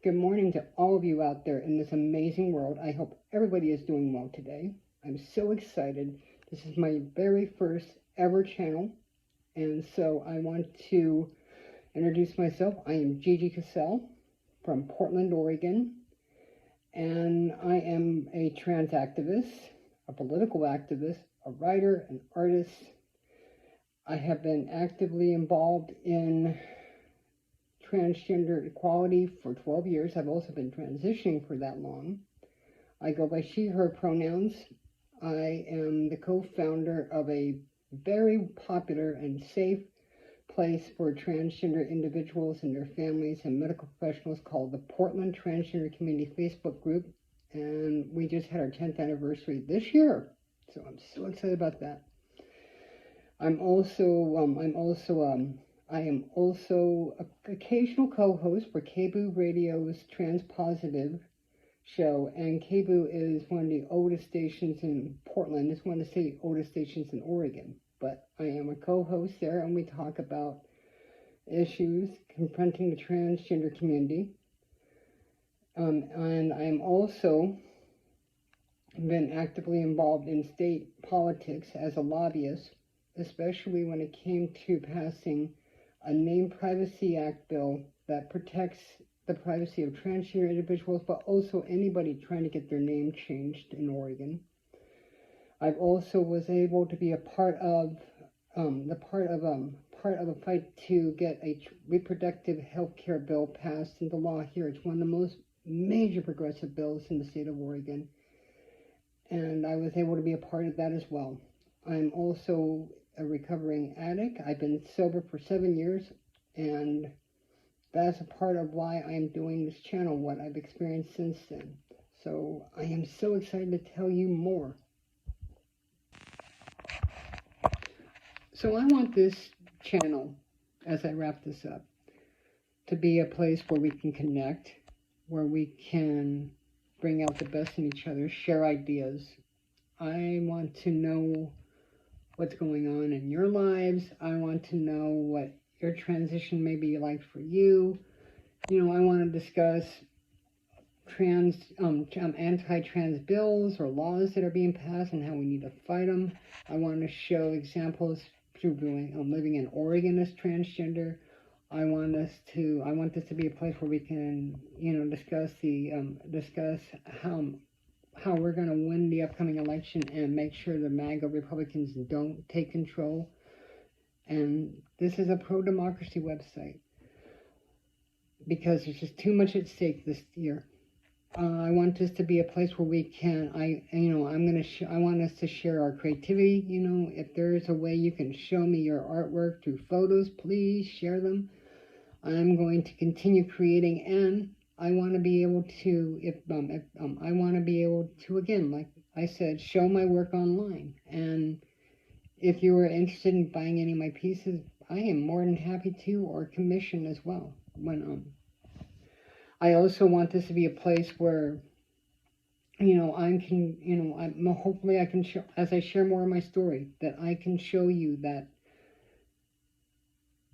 Good morning to all of you out there in this amazing world. I hope everybody is doing well today. I'm so excited. This is my very first ever channel, and so I want to introduce myself. I am Gigi Cassell from Portland, Oregon, and I am a trans activist, a political activist, a writer, an artist. I have been actively involved in transgender equality for 12 years. I've also been transitioning for that long. I go by she, her pronouns. I am the co-founder of a very popular and safe place for transgender individuals and their families and medical professionals called the Portland Transgender Community Facebook group. And we just had our 10th anniversary this year. So I'm so excited about that. I am also an occasional co-host for KBOO Radio's Trans Positive show, and KBOO is one of the oldest stations in Portland. It's one of the oldest stations in Oregon, but I am a co-host there, and we talk about issues confronting the transgender community. And I'm also been actively involved in state politics as a lobbyist, especially when it came to passing a Name Privacy Act bill that protects the privacy of transgender individuals, but also anybody trying to get their name changed in Oregon. I've also was able to be a part of a fight to get a reproductive health care bill passed into law here. It's one of the most major progressive bills in the state of Oregon, and I was able to be a part of that as well. I'm also a recovering addict. I've been sober for 7 years, and that's a part of why I'm doing this channel, what I've experienced since then. So I am so excited to tell you more. So I want this channel, as I wrap this up, to be a place where we can connect, where we can bring out the best in each other, share ideas. I want to know what's going on in your lives. I want to know what your transition may be like for you. I want to discuss anti-trans bills or laws that are being passed and how we need to fight them. I want to show examples through living in Oregon as transgender. I want this to be a place where we can, discuss how we're going to win the upcoming election and make sure the MAGA Republicans don't take control. And this is a pro-democracy website because there's just too much at stake this year. I want this to be a place where we can, I want us to share our creativity. If there's a way you can show me your artwork through photos, please share them. I'm going to continue creating, and I want to be able to, again, like I said, show my work online. And if you are interested in buying any of my pieces, I am more than happy to, or commission as well. I also want this to be a place where, hopefully I can show, as I share more of my story, that I can show you that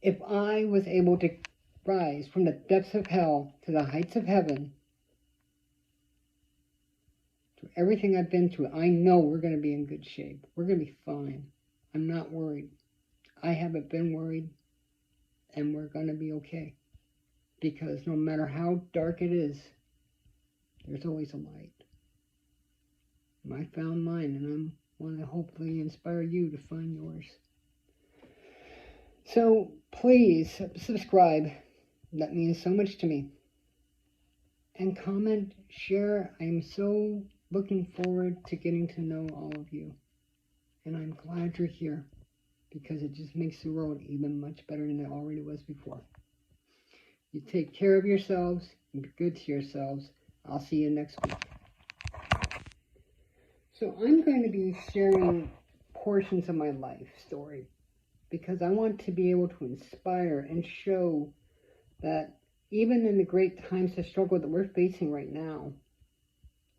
if I was able to rise from the depths of hell to the heights of heaven, through everything I've been through, I know we're going to be in good shape. We're going to be fine. I'm not worried. I haven't been worried, and we're going to be okay. Because no matter how dark it is, there's always a light. And I found mine, and I want to hopefully inspire you to find yours. So please subscribe. That means so much to me. And comment, share. I'm so looking forward to getting to know all of you. And I'm glad you're here, because it just makes the world even much better than it already was before. You take care of yourselves and be good to yourselves. I'll see you next week. So I'm going to be sharing portions of my life story because I want to be able to inspire and show that even in the great times of struggle that we're facing right now,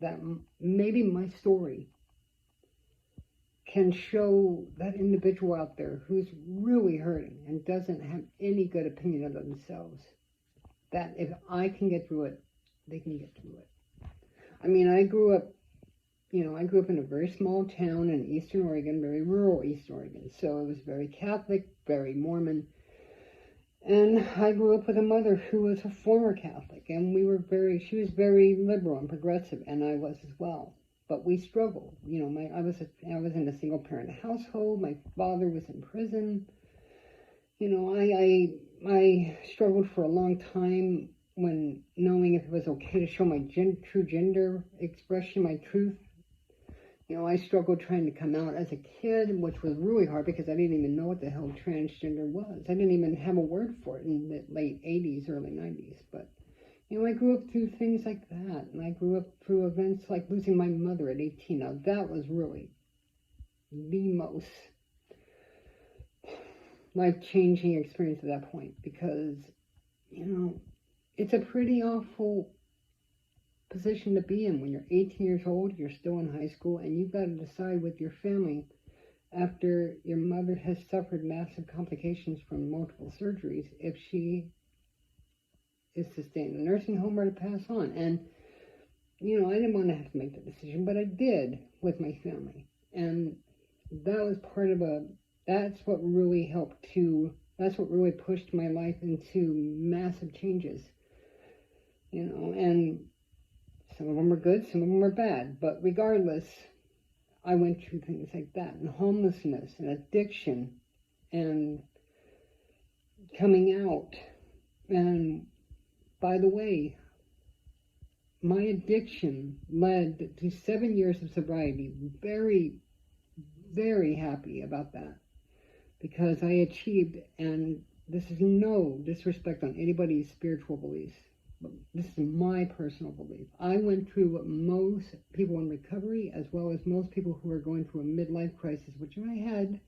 that maybe my story can show that individual out there who's really hurting and doesn't have any good opinion of themselves, that if I can get through it, they can get through it. I mean, I grew up in a very small town in Eastern Oregon, very rural Eastern Oregon. So it was very Catholic, very Mormon. And I grew up with a mother who was a former Catholic, and she was very liberal and progressive, and I was as well. But we struggled. I was in a single parent household. My father was in prison. I struggled for a long time when knowing if it was okay to show my true gender expression, my truth. I struggled trying to come out as a kid, which was really hard because I didn't even know what the hell transgender was. I didn't even have a word for it in the late 80s, early 90s. But, I grew up through things like that. And I grew up through events like losing my mother at 18. Now, that was really the most life-changing experience at that point because, it's a pretty awful position to be in when you're 18 years old, you're still in high school, and you've got to decide with your family after your mother has suffered massive complications from multiple surgeries if she is to stay in the nursing home or to pass on. And, I didn't want to have to make that decision, but I did with my family. And that was that's what really that's what really pushed my life into massive changes, and some of them were good, some of them were bad, but regardless, I went through things like that, and homelessness, and addiction, and coming out. And by the way, my addiction led to 7 years of sobriety. Very, very happy about that, because I achieved, and this is no disrespect on anybody's spiritual beliefs, but this is my personal belief. I went through what most people in recovery, as well as most people who are going through a midlife crisis, which I had,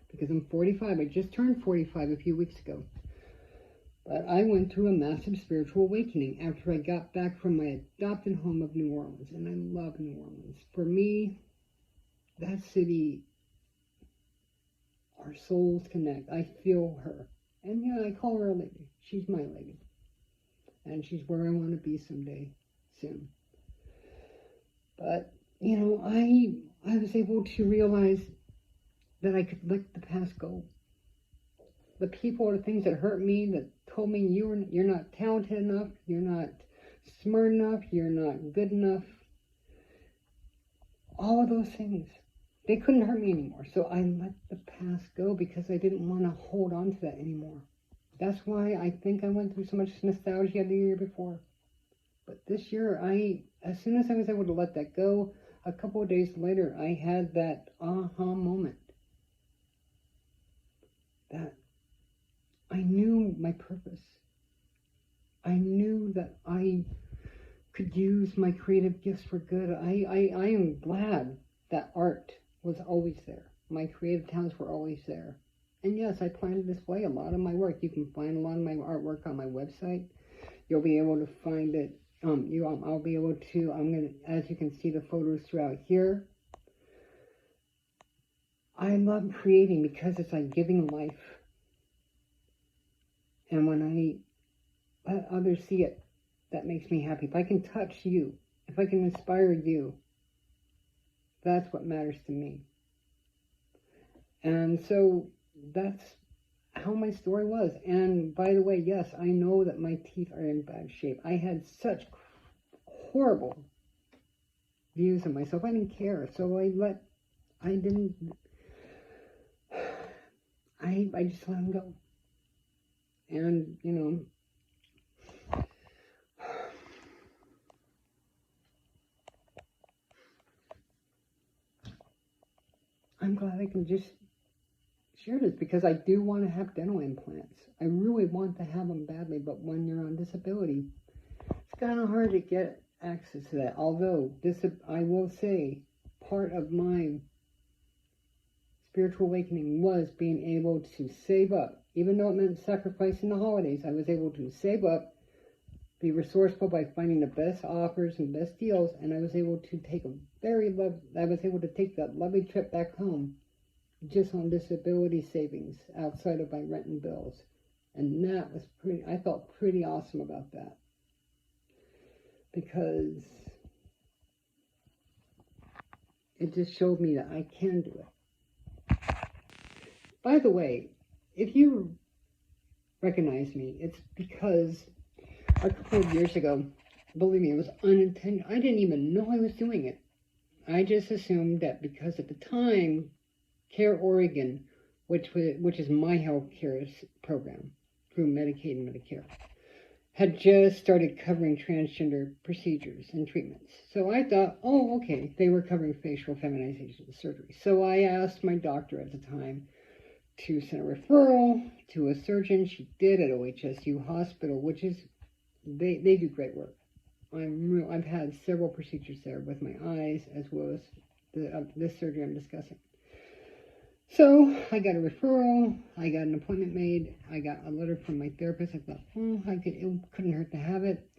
because I'm 45. I just turned 45 a few weeks ago. But I went through a massive spiritual awakening after I got back from my adopted home of New Orleans, and I love New Orleans. For me, that city, our souls connect. I feel her. And I call her a lady. She's my lady. And she's where I want to be someday, soon. But, I was able to realize that I could let the past go. The people or the things that hurt me, that told me you're not talented enough, you're not smart enough, you're not good enough. All of those things, they couldn't hurt me anymore. So I let the past go because I didn't want to hold on to that anymore. That's why I think I went through so much nostalgia the year before. But this year, as soon as I was able to let that go, a couple of days later, I had that aha moment. That I knew my purpose. I knew that I could use my creative gifts for good. I am glad that art was always there. My creative talents were always there. And yes, I plan to display a lot of my work. You can find a lot of my artwork on my website. You'll be able to find it. I'll be able to, as you can see the photos throughout here. I love creating because it's like giving life. And when I let others see it, that makes me happy. If I can touch you, if I can inspire you, that's what matters to me. And so that's how my story was. And by the way, yes, I know that my teeth are in bad shape. I had such horrible views of myself. I didn't care. So I just let them go. And, I'm glad I can just share this because I do want to have dental implants. I really want to have them badly, but when you're on disability, it's kind of hard to get access to that. Although, I will say, part of my spiritual awakening was being able to save up. Even though it meant sacrificing the holidays, I was able to save up, be resourceful by finding the best offers and best deals, and I was able to take that lovely trip back home just on disability savings outside of my rent and bills. And that was I felt pretty awesome about that. because it just showed me that I can do it. By the way, if you recognize me, it's because a couple of years ago, believe me, it was unintentional. I didn't even know I was doing it. I just assumed that because at the time, Care Oregon, which is my health care program through Medicaid and Medicare, had just started covering transgender procedures and treatments. So I thought, oh, okay, they were covering facial feminization surgery. So I asked my doctor at the time to send a referral to a surgeon. She did at OHSU Hospital, which is, they do great work. I've had several procedures there with my eyes as well as this surgery I'm discussing. So I got a referral, I got an appointment made, I got a letter from my therapist. I thought, it couldn't hurt to have it.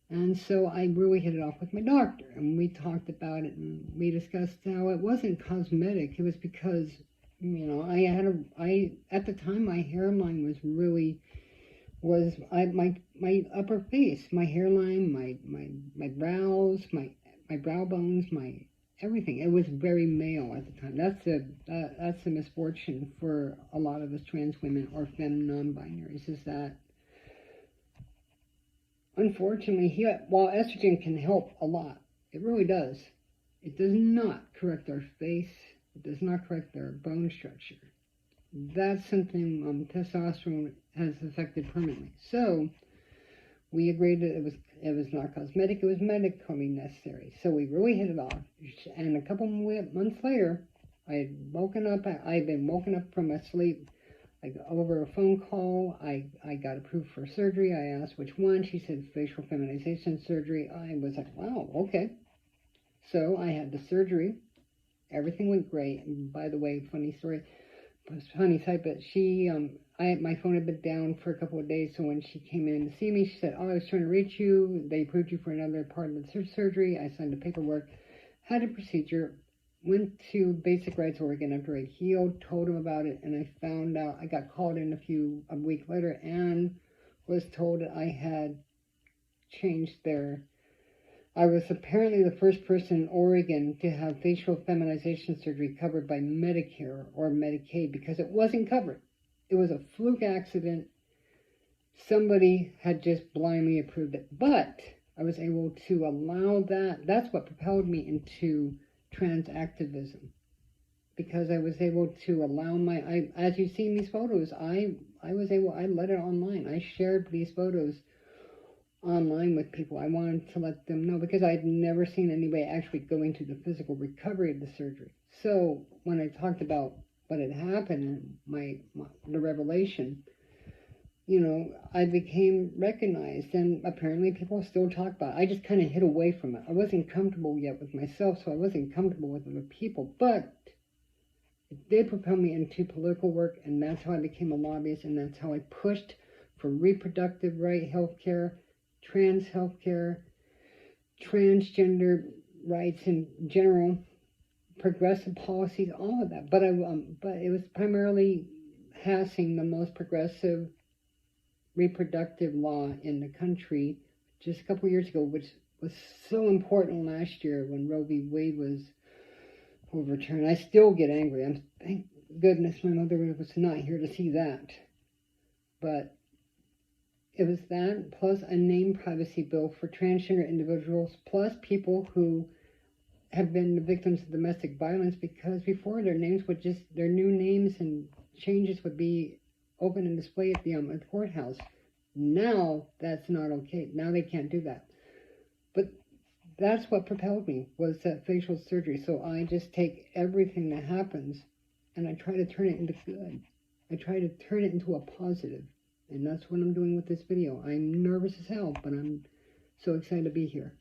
And so I really hit it off with my doctor, and we talked about it, and we discussed how it wasn't cosmetic. It was because, at the time my hairline was my upper face, my hairline, my brows, my brow bones, my everything. It was very male at the time. That's the misfortune for a lot of us trans women or femme non-binaries, is that unfortunately, while estrogen can help a lot, it really does, it does not correct our face. It does not correct our bone structure. That's something testosterone has affected permanently. So we agreed that it was not cosmetic, it was medically necessary. So we really hit it off. And a couple months later, I'd been woken up from my sleep. Over a phone call, I got approved for surgery. I asked which one. She said facial feminization surgery. I was like, wow, okay. So I had the surgery. Everything went great. And by the way, funny story. Funny side, but my phone had been down for a couple of days, so when she came in to see me, she said, I was trying to reach you. They approved you for another part of the surgery. I signed the paperwork, had a procedure, went to Basic Rights Oregon after I healed, told them about it, and I found out, I got called in a week later and was told that I had changed I was apparently the first person in Oregon to have facial feminization surgery covered by Medicare or Medicaid, because it wasn't covered. It was a fluke accident. Somebody had just blindly approved it. But I was able to allow that. That's what propelled me into trans activism, because I was able to allow as you see in these photos, I let it online. I shared these photos online with people. I wanted to let them know, because I'd never seen anybody actually going through the physical recovery of the surgery. So when I talked about what had happened and the revelation, I became recognized, and apparently people still talk about it. I just kind of hid away from it. I wasn't comfortable yet with myself, so I wasn't comfortable with other people, but it did propel me into political work, and that's how I became a lobbyist, and that's how I pushed for reproductive right health care, trans healthcare, transgender rights in general, progressive policies, all of that. But it was primarily passing the most progressive reproductive law in the country just a couple years ago, which was so important last year when Roe v. Wade was overturned. I still get angry. Thank goodness my mother was not here to see that. But it was that, plus a name privacy bill for transgender individuals, plus people who have been the victims of domestic violence, because before their new names and changes would be open and displayed at the courthouse. Now that's not okay. Now they can't do that. But that's what propelled me, was that facial surgery. So I just take everything that happens and I try to turn it into good. I try to turn it into a positive. And that's what I'm doing with this video. I'm nervous as hell, but I'm so excited to be here.